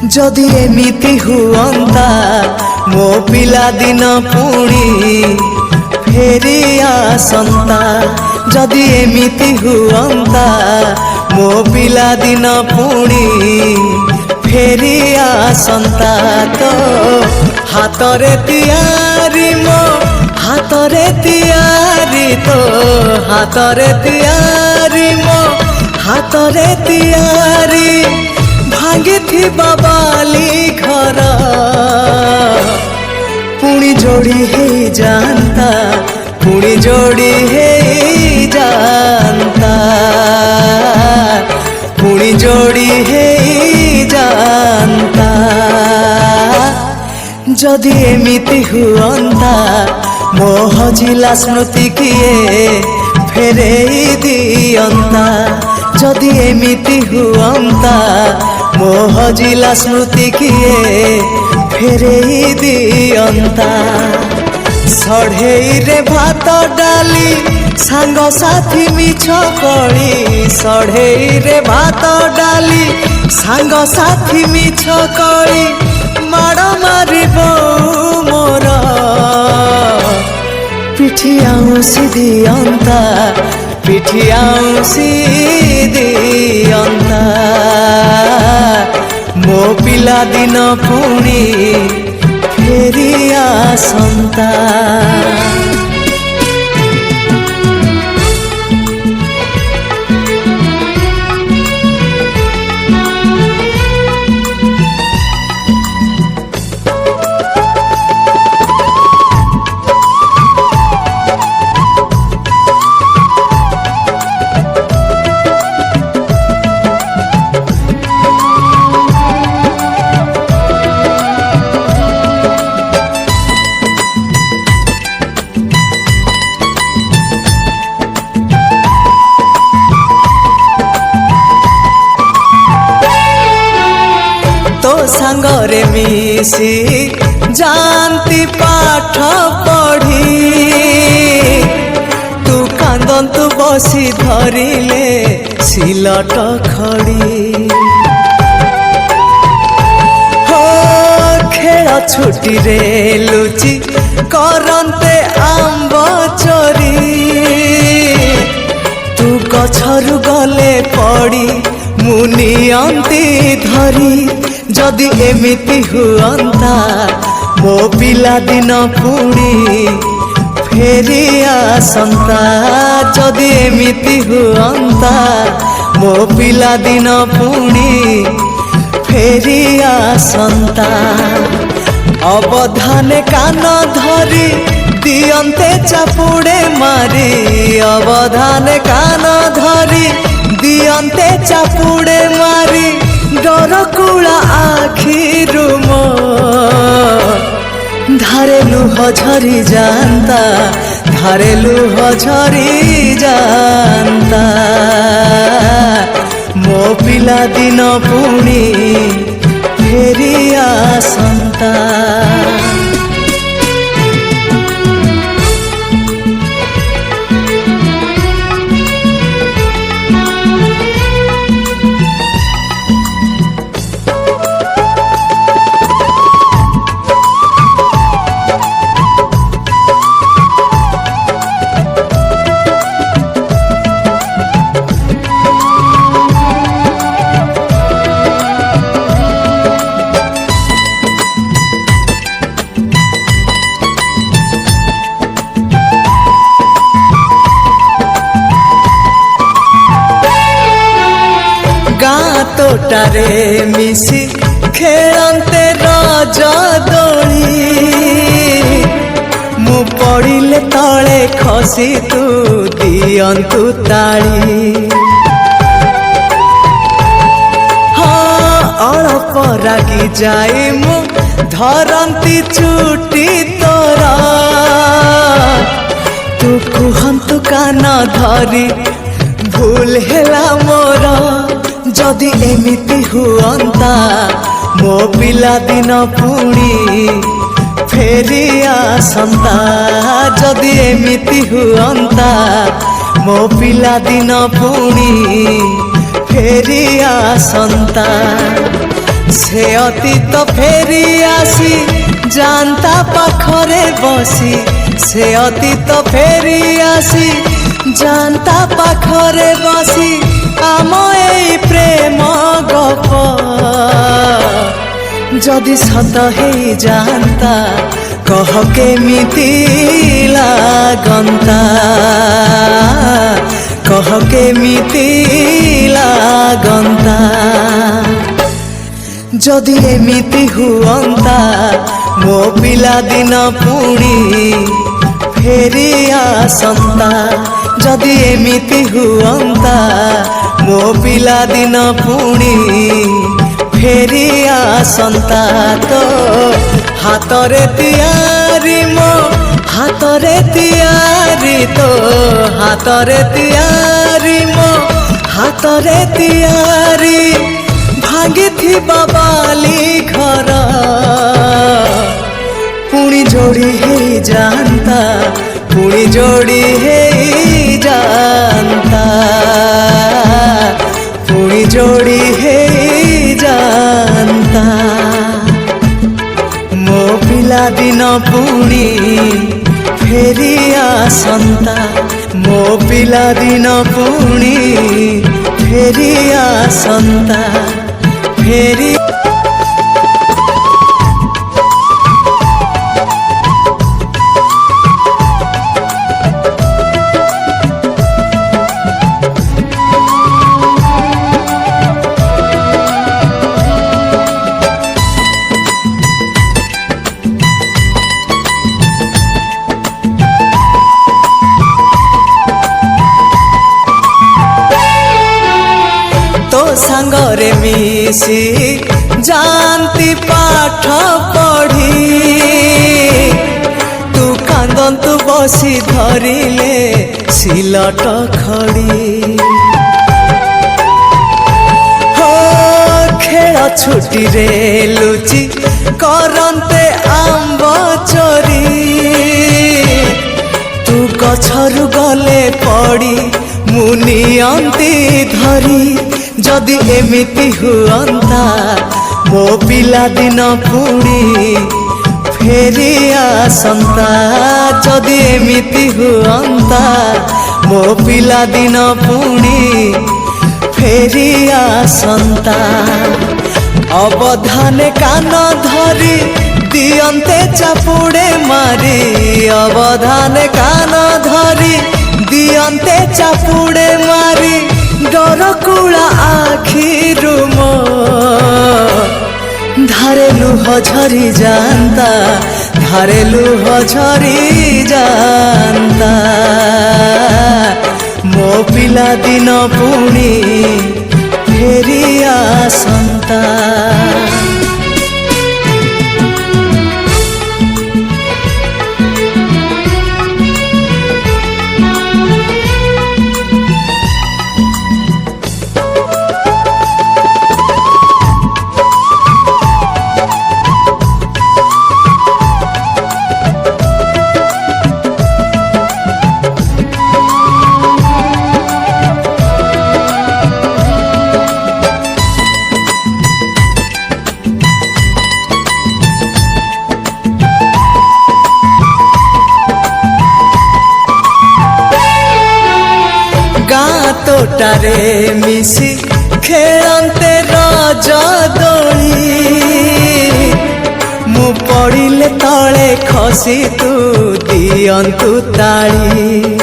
जदि एमिति हुअंता मो पिला दिन पुणी फेरी आसंता। जदि एमिति हुअंता मो पिला दिन पुणी फेरी आसंता। तो हातरे तियारी मो हातरे तियारी तो हातरे तियारी मो हातरे तियारी भांगी थी बाबाली घर पुणी जोड़ी है जानता पुणी जोड़ी है जानता पुणी जोड़ी है जानता। जदि एमिति हुअंता मो हजिला स्मृति किए फेरे दियंता। जदि एमिति हुअंता मो हजिला स्मृति किए फेरे दियंता। सढ़ेई रे भात डाली सांग साथी मिछ कली सढ़ेई रे भात डाली सांग साथी मिछ कली माड़ मारिब मोर पिठी आउसी दियंता पिठी आउसी दियंता। मो पिला दिन पुणी फेरी आसंता। सांगरे मिसी जानती पाठ पढ़ी तू कांदंतु बसी धरिले सिलट खड़ी। हो खेल छुट्टी रे लुचि करंते आंब चोरी तू गछरु गले पड़ी मुनियंती धरी। जदि एमिति हुअंता मो पिला दिन पुणी फेरी आसंता। जदि एमिति हुअंता मो पिला दिन पुणी फेरी आसंता। अवधाने कान धरी दियंते चापुड़े मारी अवधाने कान धरी दियंते चापुड़े मारी डर कुला आखिरु मो धारे लुह झरी जानता धारे लुह झरी जानता। मो पिला दिन पुणी फेरी आसंता। तोटारे मिसी खेलते रज दोली मु पड़िले तले खसी तू दियंतु ताली। हाँ अल्प रागी जाए मु धरंती छुट्टी तोरा तू कुहंतु कान धरी भूल हेला मोर। जदि एमिति हुअंता मो पिला दिन पुणी फेरी आसंता। जदि एमिति हुअंता मो पिला दिन पुणी फेरी आसंता। से अतीत फेरी आसी जानता पाखरे बसी से अतीत फेरी आसी जानता पाखरे बसी आम ए प्रेम गप जदि सत हे जानता कह केमिति लागंता कह केमिति लागंता जदि एमिति हुअंता मो पिला दिन पुणी फेरी आसंता जदि एमिति हुअंता मो पिला दिन पुणी फेरी आसंता तो हातरे तियारी मो हातरे तियारी तो हातरे तियारी मो हातरे तियारी भांगी थी बाबाली घर पुणी जोड़ी है जानता पुणी जोड़ी है जानता पुणी जोड़ी है जानता मो पिला दिन पुणी फेरी आसंता मो पिला दिन पुणी फेरी आसंता फेरी सांगरे मिसी जानती पाठ पढ़ी तू कांदंतु बसी धरिले सिलट खड़ी हो खेल छुट्टी रे लुचि करंते आंब चोरी तू गछरु गले पड़ी मुनियंती धरी जदि एमिति हुअंता मो पिला दिन पुणी फेरी आसंता जदि एमिति हुअंता मो पिला दिन पुणी फेरी आसंता अवधान कान धरी दियंते चापुड़े मारी अवधान कान धरी दियंते चापुड़े मारी डर कुला आखिरु मो धारे लुह झरी जानता धारे लुह झरी जानता मो पिला दिन पुणी फेरी आसंता तोटारे मिसी खेलते रज दोली मु पड़िले तले खसी तू दियंतु ताली